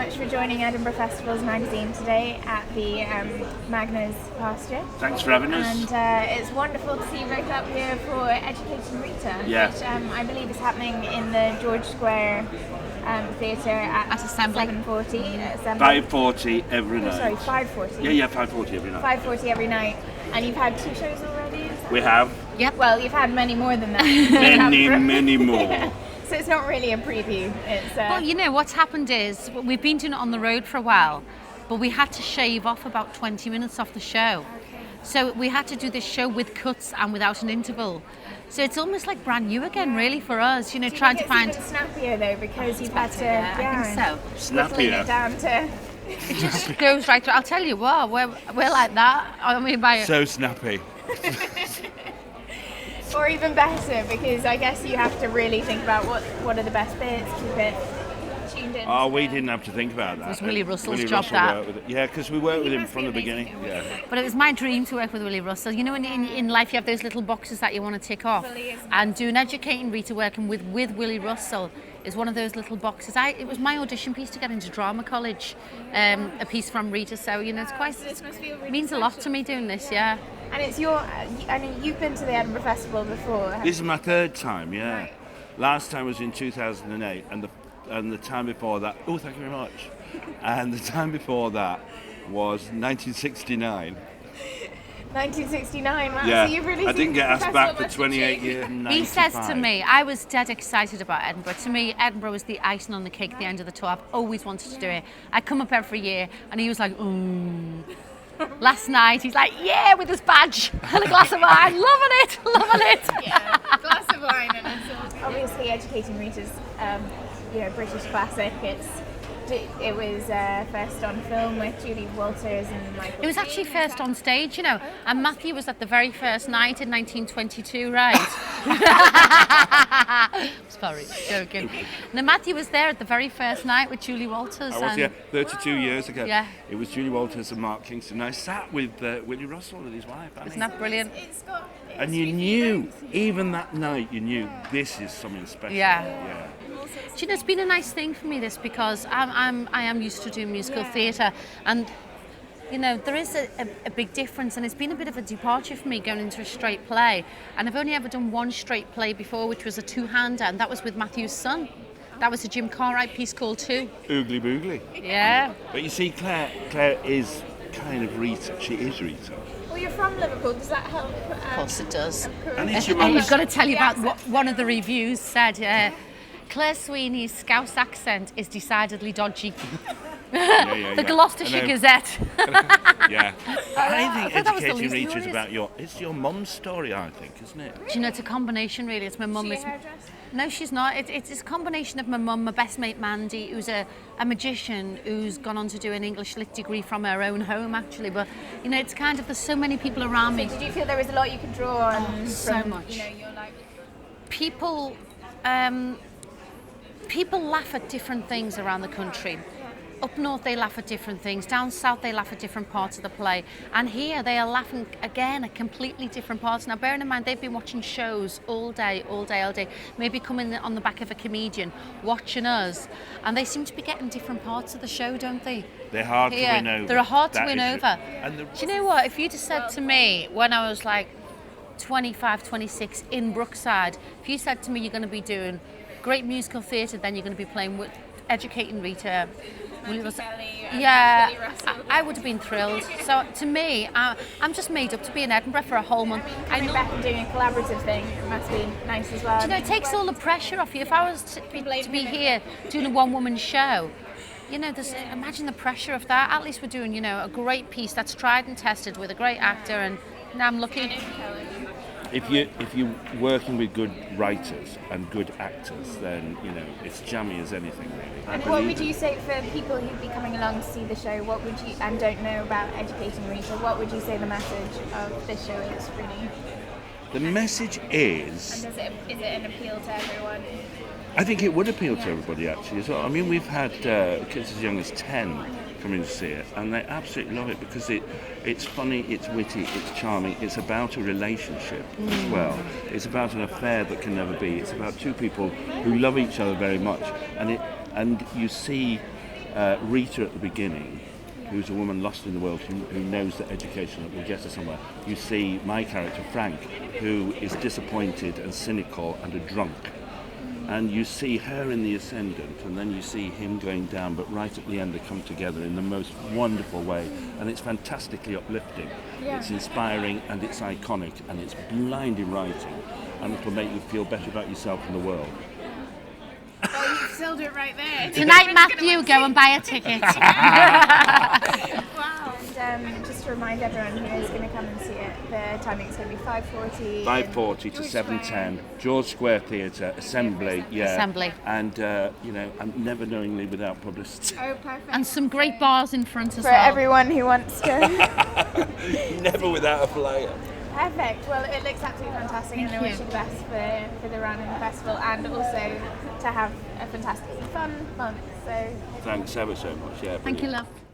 much for joining Edinburgh Festival's magazine today at the Magna's pasture. Thanks for having us. And it's wonderful to see you both up here for Educating Rita, which I believe is happening in the George Square Theatre at Assembly. 7:40. 5:40 every night. Sorry, 5:40. Yeah, 5:40 every night. 5:40 every night. And you've had 2 shows already? We have. Yep. Well, you've had many more than that. Many more. So it's not really a preview. It's Well, you know, what's happened is we've been doing it on the road for a while, but we had to shave off about 20 minutes off the show. So we had to do this show with cuts and without an interval. So it's almost like brand new again, really, for us. You know, trying to find. It's even snappier though because you've had to. I think so. Whittling it down to. It just goes right through. I'll tell you what, we're like that. I mean, so snappy. Or even better, because I guess you have to really think about what are the best bits, keep it tuned in. Oh, we didn't have to think about that. It was Willy Russell's Willy job, Russell that. Yeah, because we worked with him from the beginning. Yeah. But it was my dream to work with Willy Russell. You know, in life you have those little boxes that you want to tick off. And doing Educating Rita, working with Willy Russell, is one of those little boxes. It was my audition piece to get into drama college, a piece from Rita. So, you know, it's quite, it means a lot to me doing this, yeah. And it's I mean, you've been to the Edinburgh Festival before. This is my 3rd time, yeah. Right. Last time was in 2008, and the time before that, oh, thank you very much. And the time before that was 1969. 1969, wow. Yeah, So you've really I didn't get asked back for 28 years. years. He says to me, I was dead excited about Edinburgh. To me, Edinburgh was the icing on the cake at the end of the tour. I've always wanted to do it. I come up every year, and he was like, Last night, he's like, yeah, with his badge and a glass of wine, loving it. Yeah, a glass of wine, and it's obviously Educating Rita's, British classic. It was first on film with Julie Walters and Michael. It was actually first on stage, you know, and Matthew was at the very first night in 1922, right? Sorry, joking. No, Matthew was there at the very first night with Julie Walters. I was, 32 years ago. Yeah. It was Julie Walters and Mark Kingston. I sat with Willy Russell and his wife, Annie. Isn't that brilliant? And you knew, even that night, you knew this is something special. Yeah. Do you know, it's been a nice thing for me, this, because I am used to doing musical theatre, and you know, there is a big difference, and it's been a bit of a departure for me going into a straight play. And I've only ever done one straight play before, which was a 2-hander, and that was with Matthew's son. That was a Jim Cartwright piece called Two. Oogly boogly. Yeah. But you see, Claire is kind of Rita. She is Rita. Well, you're from Liverpool. Does that help? Of course it does. And it's your And mum's. I've got to tell you about what one of the reviews said. Claire Sweeney's Scouse accent is decidedly dodgy. The Gloucestershire Gazette. Yeah. I think that was the Educating least Rita is glorious. about it's your mum's story, I think, isn't it? Do you know, it's a combination, really. It's my mum. Is she a hairdresser? No, she's not. It's a combination of my mum, my best mate Mandy, who's a magician who's gone on to do an English lit degree from her own home, actually. But, you know, it's kind of, there's so many people around me. Did you feel there was a lot you could draw on? So from, much. You know, your life? People laugh at different things around the country. Up north they laugh at different things, down south they laugh at different parts of the play, and here they are laughing again at completely different parts. Now bearing in mind they've been watching shows all day, maybe coming on the back of a comedian, watching us, and they seem to be getting different parts of the show, don't they? They're hard to win over. They're hard to That win is over. And Do you know what, if you'd have said to me when I was like 25, 26 in Brookside, if you said to me you're going to be doing great musical theatre, then you're going to be playing with Educating Rita, Willy Russell. Yeah, I would have been thrilled. So to me, I'm just made up to be in Edinburgh for a whole month. Coming back and doing a collaborative thing, it must be nice as well. Do you know, it takes all the pressure off you. If I was to be here doing a one-woman show, you know, imagine the pressure of that. At least we're doing, you know, a great piece that's tried and tested with a great actor, and now I'm lucky. If you're working with good writers and good actors, then you know it's jammy as anything, really. And what would you say for people who'd be coming along to see the show? What would you, and don't know about Educating Rita, what would you say the message of this show is, really? The message is. And is it an appeal to everyone? I think it would appeal to everybody actually as well. I mean, we've had kids as young as 10 come in to see it, and they absolutely love it because it's funny, it's witty, it's charming. It's about a relationship as well. It's about an affair that can never be. It's about two people who love each other very much, and you see Rita at the beginning, who's a woman lost in the world who knows that education will get her somewhere. You see my character Frank, who is disappointed and cynical and a drunk. And you see her in the ascendant, and then you see him going down, but right at the end they come together in the most wonderful way, and it's fantastically uplifting. Yeah. It's inspiring, and it's iconic, and it's blinding writing, and it'll make you feel better about yourself and the world. Well, you've sold it right there. Tonight, Matthew, go and buy a ticket. Wow. And just to remind everyone who is going to come and see it, the timing is going to be 5:40. 5:40 to 7:10, George Square Theatre, Assembly, Assembly. And, and never knowingly without publicity. Oh, perfect. And some great bars in front as for well. everyone who wants to. Never without a flyer. Perfect. Well, it looks absolutely fantastic, and I wish you the best for the run and the festival, and also to have a fantastically fun month. So Thanks ever so much. Yeah. Thank you, brilliant. love.